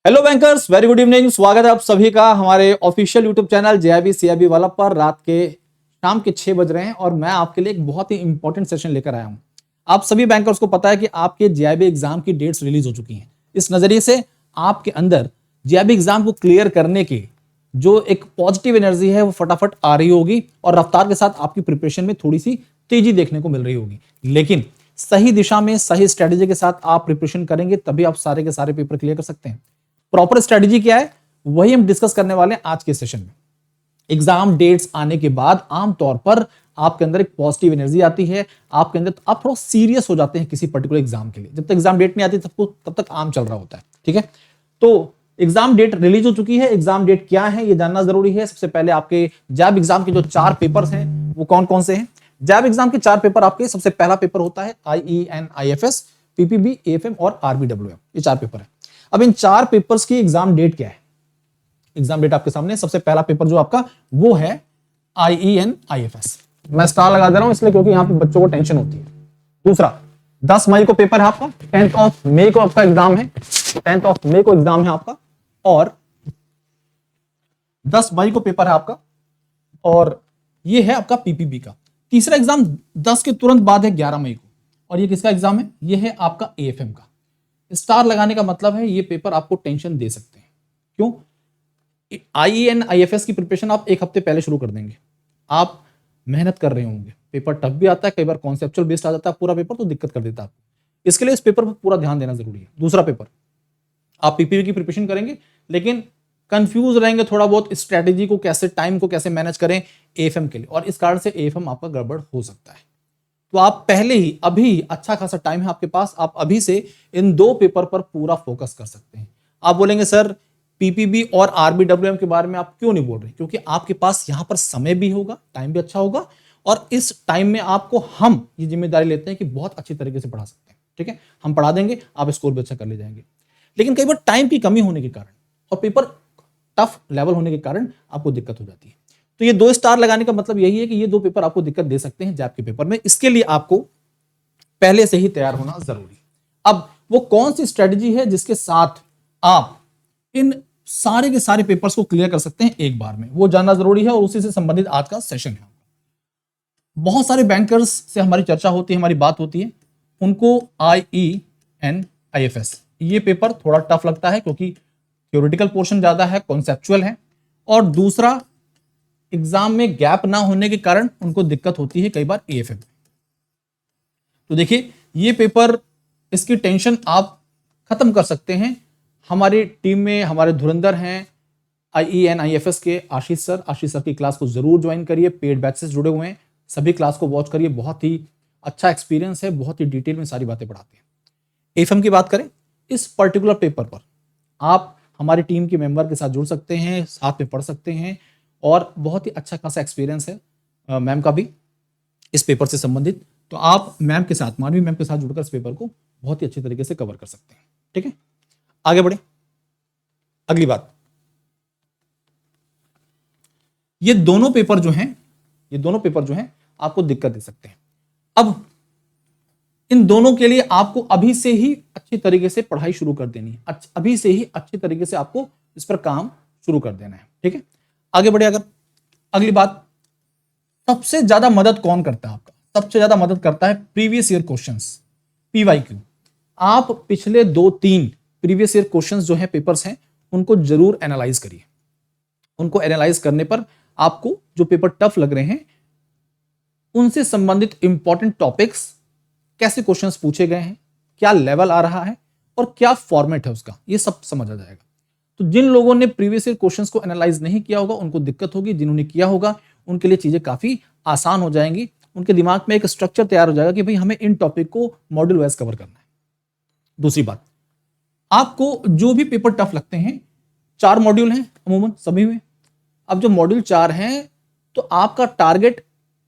Hello bankers, very good evening. स्वागत है आप सभी का हमारे official YouTube channel JIB CIB वाला पर। रात के शाम के 6 बज रहे हैं और मैं आपके लिए एक बहुत ही इंपॉर्टेंट सेशन लेकर आया हूं। आप सभी बैंकर्स को पता है कि आपके जेआईबी एग्जाम की डेट्स रिलीज हो चुकी हैं। इस नजरिए से आपके अंदर जेआईबी एग्जाम को क्लियर करने की जो एक पॉजिटिव एनर्जी है वो फटाफट आ रही होगी और रफ्तार के साथ आपकी प्रिपरेशन में थोड़ी सी तेजी देखने को मिल रही होगी। लेकिन सही दिशा में सही स्ट्रेटेजी के साथ आप प्रिपरेशन करेंगे तभी आप सारे के सारे पेपर क्लियर कर सकते हैं। प्रॉपर स्ट्रेटेजी क्या है वही हम डिस्कस करने वाले हैं आज के सेशन में। एग्जाम डेट्स आने के बाद आमतौर पर आपके अंदर एक पॉजिटिव एनर्जी आती है, आपके अंदर आप थोड़ा सीरियस हो जाते हैं किसी पर्टिकुलर एग्जाम के लिए। जब तक एग्जाम डेट नहीं आती तब तक आम चल रहा होता है। ठीक है, तो एग्जाम डेट रिलीज हो चुकी है। एग्जाम डेट क्या है ये जानना जरूरी है। सबसे पहले आपके जैब एग्जाम के जो 4 पेपर्स हैं वो कौन कौन से हैं। जैब एग्जाम के 4 पेपर आपके, सबसे पहला पेपर होता है IEN IFS, PPB, AFM और RBWM। ये 4 पेपर है। अब इन 4 पेपर्स की एग्जाम डेट क्या है? एग्जाम डेट आपके सामने। सबसे पहला पेपर जो आपका वो है IEN IFS। मैं स्टार लगा दे रहा हूं इसलिए क्योंकि यहां पे बच्चों को टेंशन होती है। दूसरा 10 मई को पेपर है आपका, 10th ऑफ मई को आपका एग्जाम है, 10th ऑफ मई को एग्जाम है आपका और 10 मई को पेपर है आपका और ये है आपका PPB का। तीसरा एग्जाम 10 के तुरंत बाद है 11 मई को और ये किसका एग्जाम है? ये है आपका AFM का। स्टार लगाने का मतलब है ये पेपर आपको टेंशन दे सकते हैं। क्यों? IEN IFS की प्रिपरेशन आप 1 हफ्ते पहले शुरू कर देंगे। आप मेहनत कर रहे होंगे, पेपर टफ भी आता है, कई बार कॉन्सेप्चुअल बेस्ड आ जाता है पूरा पेपर, तो दिक्कत कर देता है आपको। इसके लिए इस पेपर पर पूरा ध्यान देना जरूरी है। दूसरा पेपर आप PPB की प्रिपरेशन करेंगे लेकिन कंफ्यूज रहेंगे थोड़ा बहुत, स्ट्रेटेजी को कैसे, टाइम को कैसे मैनेज करें AFM के लिए, और इस कारण से AFM आपका गड़बड़ हो सकता है। तो आप पहले ही, अभी अच्छा खासा टाइम है आपके पास, आप अभी से इन 2 पेपर पर पूरा फोकस कर सकते हैं। आप बोलेंगे सर PPB और RBWM के बारे में आप क्यों नहीं बोल रहे? क्योंकि आपके पास यहां पर समय भी होगा, टाइम भी अच्छा होगा और इस टाइम में आपको हम ये जिम्मेदारी लेते हैं कि बहुत अच्छी तरीके से पढ़ा सकते हैं। ठीक है, हम पढ़ा देंगे, आप स्कोर भी अच्छा कर ले जाएंगे। लेकिन कई बार टाइम की कमी होने के कारण और पेपर टफ लेवल होने के कारण आपको दिक्कत हो जाती है। तो ये 2 स्टार लगाने का मतलब यही है कि ये 2 पेपर आपको दिक्कत दे सकते हैं जैब के पेपर में। इसके लिए आपको पहले से ही तैयार होना जरूरी। अब वो कौन सी स्ट्रेटजी है जिसके साथ आप इन सारे के सारे पेपर्स को क्लियर कर सकते हैं एक बार में, वो जानना जरूरी है और उसी से संबंधित आज का सेशन है। बहुत सारे बैंकर्स से हमारी चर्चा होती है, हमारी बात होती है, उनको IEN IFS ये पेपर थोड़ा टफ लगता है क्योंकि थ्योरेटिकल पोर्शन ज्यादा है, कॉन्सेप्चुअल है, और दूसरा एग्जाम में गैप ना होने के कारण उनको दिक्कत होती है कई बार AFM। तो देखिए ये पेपर, इसकी टेंशन आप खत्म कर सकते हैं। हमारी टीम में हमारे धुरंधर हैं IEN IFS के आशीष सर की क्लास को जरूर ज्वाइन करिए। पेड बैचेस जुड़े हुए हैं, सभी क्लास को वॉच करिए। बहुत ही अच्छा एक्सपीरियंस है, बहुत ही डिटेल में सारी बातें पढ़ाते हैं। AFM की बात करें, इस पर्टिकुलर पेपर पर आप हमारी टीम के मेंबर के साथ जुड़ सकते हैं, साथ में पढ़ सकते हैं और बहुत ही अच्छा खासा एक्सपीरियंस है मैम का भी इस पेपर से संबंधित। तो आप मैम के साथ, मानवी मैम के साथ जुड़कर इस पेपर को बहुत ही अच्छी तरीके से कवर कर सकते हैं। ठीक है, आगे बढ़े। अगली बात, ये दोनों पेपर जो हैं आपको दिक्कत दे सकते हैं। अब इन दोनों के लिए आपको अभी से ही अच्छी तरीके से पढ़ाई शुरू कर देनी है, अभी से ही अच्छी तरीके से आपको इस पर काम शुरू कर देना है। ठीक है, आगे बढ़े। अगर अगली बात, सबसे ज्यादा मदद कौन करता है आपका? सबसे ज्यादा मदद करता है प्रीवियस ईयर क्वेश्चंस, PYQ। आप पिछले 2-3 प्रीवियस ईयर क्वेश्चंस जो है, पेपर्स हैं, उनको जरूर एनालाइज करिए। उनको एनालाइज करने पर आपको जो पेपर टफ लग रहे हैं उनसे संबंधित इंपॉर्टेंट टॉपिक्स, कैसे क्वेश्चंस पूछे गए हैं, क्या लेवल आ रहा है और क्या फॉर्मेट है उसका, ये सब समझ आ जाएगा। तो जिन लोगों ने प्रीवियस ईयर क्वेश्चंस को एनालाइज नहीं किया होगा उनको दिक्कत होगी, जिन्होंने किया होगा उनके लिए चीजें काफी आसान हो जाएंगी। उनके दिमाग में एक स्ट्रक्चर तैयार हो जाएगा कि भाई हमें इन टॉपिक को मॉड्यूल वाइज कवर करना है। दूसरी बात, आपको जो भी पेपर टफ लगते हैं, 4 मॉड्यूल हैं अमूमन सभी में। अब जो मॉड्यूल 4 हैं तो आपका टारगेट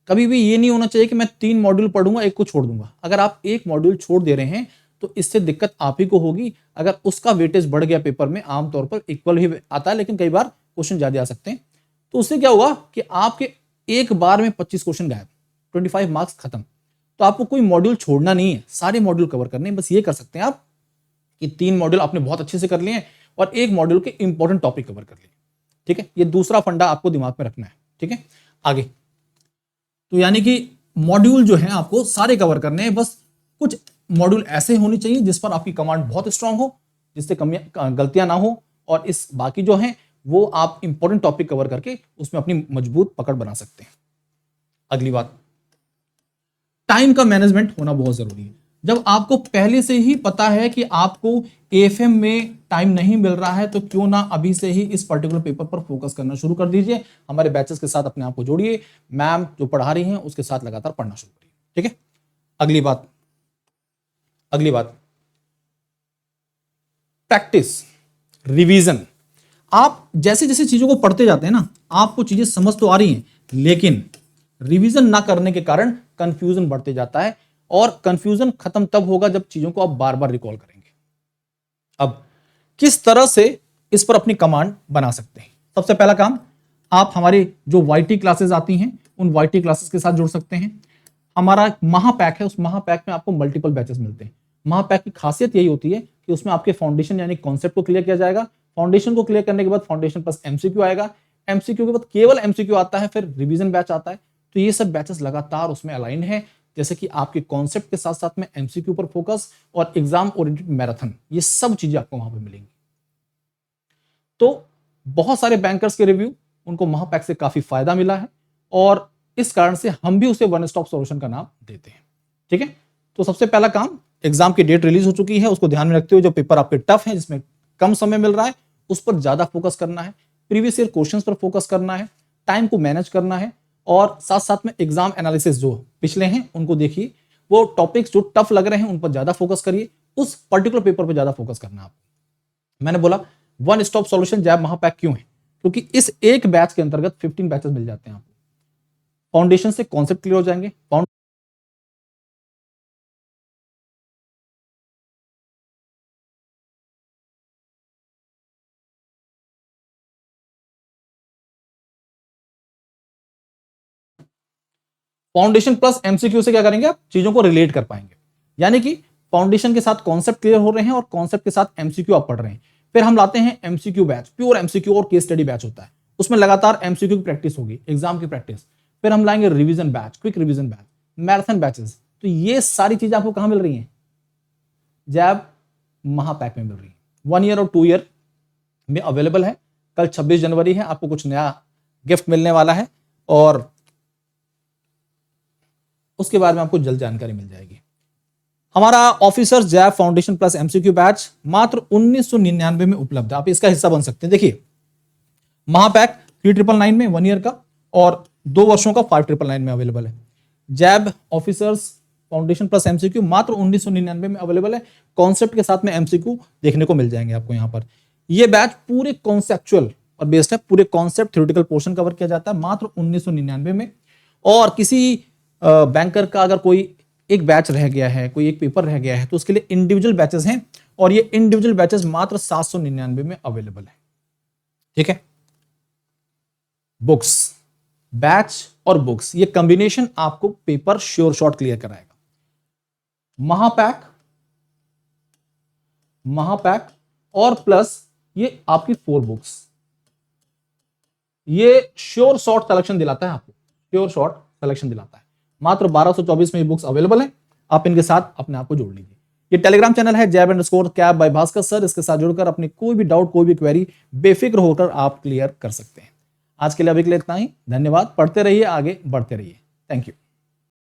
कभी भी ये नहीं होना चाहिए कि मैं 3 मॉड्यूल पढ़ूंगा, 1 को छोड़ दूंगा। अगर आप 1 मॉड्यूल छोड़ दे रहे हैं तो इससे दिक्कत आप ही को होगी। अगर उसका वेटेज बढ़ गया पेपर में, आमतौर पर इक्वल ही आता है लेकिन कई बार क्वेश्चन ज्यादा आ सकते हैं, तो उससे क्या होगा कि आपके एक बार में 25 क्वेश्चन गायब, 25 मार्क्स खत्म। तो आपको कोई मॉड्यूल छोड़ना नहीं है, सारे मॉड्यूल कवर करने हैं। बस ये कर सकते हैं आप कि 3 मॉड्यूल आपने बहुत अच्छे से कर लिए हैं, और एक मॉड्यूल के इंपॉर्टेंट टॉपिक कवर कर लिए। ठीक है, ये दूसरा फंडा आपको दिमाग में रखना है। ठीक है, आगे तो यानी कि मॉड्यूल जो है आपको सारे कवर करने हैं, बस कुछ मॉड्यूल ऐसे होने चाहिए जिस पर आपकी कमांड बहुत स्ट्रांग हो, जिससे गलतियां ना हो, और इस बाकी जो है वो आप इंपॉर्टेंट टॉपिक कवर करके उसमें अपनी मजबूत पकड़ बना सकते हैं। अगली बात, टाइम का मैनेजमेंट होना बहुत जरूरी है। जब आपको पहले से ही पता है कि आपको एएफएम में टाइम नहीं मिल रहा है, तो क्यों ना अभी से ही इस पर्टिकुलर पेपर पर फोकस करना शुरू कर दीजिए। हमारे बैचेस के साथ अपने आप को जोड़िए, मैम जो पढ़ा रही हैं उसके साथ लगातार पढ़ना शुरू करिए। ठीक है, अगली बात प्रैक्टिस, रिवीजन। आप जैसे जैसे चीजों को पढ़ते जाते हैं ना, आपको चीजें समझ तो आ रही हैं, लेकिन रिवीजन ना करने के कारण कंफ्यूजन बढ़ते जाता है, और कंफ्यूजन खत्म तब होगा जब चीजों को आप बार बार रिकॉल करेंगे। अब किस तरह से इस पर अपनी कमांड बना सकते हैं? सबसे पहला काम, आप हमारे जो वाईटी क्लासेस आती हैं उन वाईटी क्लासेस के साथ जुड़ सकते हैं। हमारा महापैक है, उस महापैक में आपको मल्टीपल बैचेस मिलते हैं। महापैक की खासियत यही होती है कि उसमें आपके फाउंडेशन यानी कॉन्सेप्ट को क्लियर किया जाएगा। फाउंडेशन को क्लियर करने के बाद फाउंडेशन प्लस एमसीक्यू आएगा, एमसीक्यू के बाद केवल एमसीक्यू आता है, फिर रिवीजन बैच आता है। तो ये सब बैचेस लगातार उसमें अलाइन है, जैसे कि आपके कॉन्सेप्ट के साथ साथ में एमसीक्यू पर फोकस और एग्जाम ओरिएंटेड मैराथन, ये सब चीजें आपको वहां पर मिलेंगी। तो बहुत सारे बैंकर्स के रिव्यू, उनको महापैक से काफी फायदा मिला है, और इस कारण से हम भी उसे वन स्टॉप सॉल्यूशन का नाम देते हैं। ठीक है, तो सबसे पहला काम, एग्जाम की डेट रिलीज हो चुकी है, उसको ध्यान में रखते हुए जो पेपर आपके टफ है, जिसमें कम समय मिल रहा है, उस पर ज्यादा फोकस करना है, प्रीवियस ईयर क्वेश्चंस पर फोकस करना है, टाइम को मैनेज करना है, और साथ साथ में एग्जाम एनालिसिस जो पिछले हैं उनको देखिए, वो टॉपिक्स जो टफ लग रहे हैं उन पर ज्यादा फोकस करिए, उस पर्टिकुलर पेपर पर ज्यादा फोकस करना है आपको। मैंने बोला वन स्टॉप सॉल्यूशन जैब महापैक क्यों है? क्योंकि इस एक बैच के अंतर्गत 15 बैचेस मिल जाते हैं आपको। फाउंडेशन से कॉन्सेप्ट क्लियर हो जाएंगे, फाउंडेशन प्लस एमसीक्यू से क्या करेंगे, आप चीजों को रिलेट कर पाएंगे। यानी कि फाउंडेशन के साथ कॉन्सेप्ट क्लियर हो रहे हैं और कॉन्सेप्ट के साथ एमसीक्यू आप पढ़ रहे हैं। फिर हम लाते हैं एमसीक्यू बैच, प्योर एमसीक्यू और केस स्टडी बैच होता है, उसमें लगातार एमसीक्यू की प्रैक्टिस होगी, एग्जाम की प्रैक्टिस। फिर हम लाएंगे revision batch, quick revision batch, marathon batches. तो ये सारी चीजें आपको कहां मिल रही हैं? जैब महापैक में मिल रही है। 1 ईयर और 2 ईयर में अवेलेबल है। कल 26 जनवरी है, आपको कुछ नया गिफ्ट मिलने वाला है, और उसके बारे में आपको जल्द जानकारी मिल जाएगी। हमारा ऑफिसर्स जैब फाउंडेशन प्लस एमसीक्यू बैच मात्र 1999 में उपलब्ध है, आप इसका हिस्सा बन सकते हैं। देखिए, महापैक 3999 में 1 ईयर का, और 2 वर्षों का 5999 में अवेलेबल है। जैब ऑफिसर्स फाउंडेशन प्लस एमसीक्यू मात्र 1999 में अवेलेबल है, कॉन्सेप्ट के साथ में एमसीक्यू देखने को मिल जाएंगे आपको यहाँ पर। यह बैच पूरे कॉन्सेप्चुअल और बेस्ड है, पूरे कॉन्सेप्ट थ्योरेटिकल पोर्शन कवर किया जाता है मात्र 1999 में। और किसी बैंकर का अगर कोई एक बैच रह गया है, कोई एक पेपर रह गया है, तो उसके लिए इंडिविजुअल बैचेस हैं, और ये इंडिविजुअल बैचेस मात्र 799 में अवेलेबल है। ठीक है, बुक्स, बैच और बुक्स, ये कॉम्बिनेशन आपको पेपर श्योर शॉट क्लियर कराएगा। महापैक और प्लस ये आपकी 4 बुक्स, ये श्योर शॉट सिलेक्शन दिलाता है आपको, श्योर शॉट सिलेक्शन दिलाता है। मात्र 1224 में ये बुक्स अवेलेबल है, आप इनके साथ अपने आप को जोड़ लीजिए। ये टेलीग्राम चैनल है jab_cap by भास्कर सर, इसके साथ जुड़कर अपनी कोई भी डाउट, कोई भी क्वेरी बेफिक्र होकर आप क्लियर कर सकते हैं। आज के लिए अभी के लिए इतना ही, धन्यवाद। पढ़ते रहिए, आगे बढ़ते रहिए। Thank you.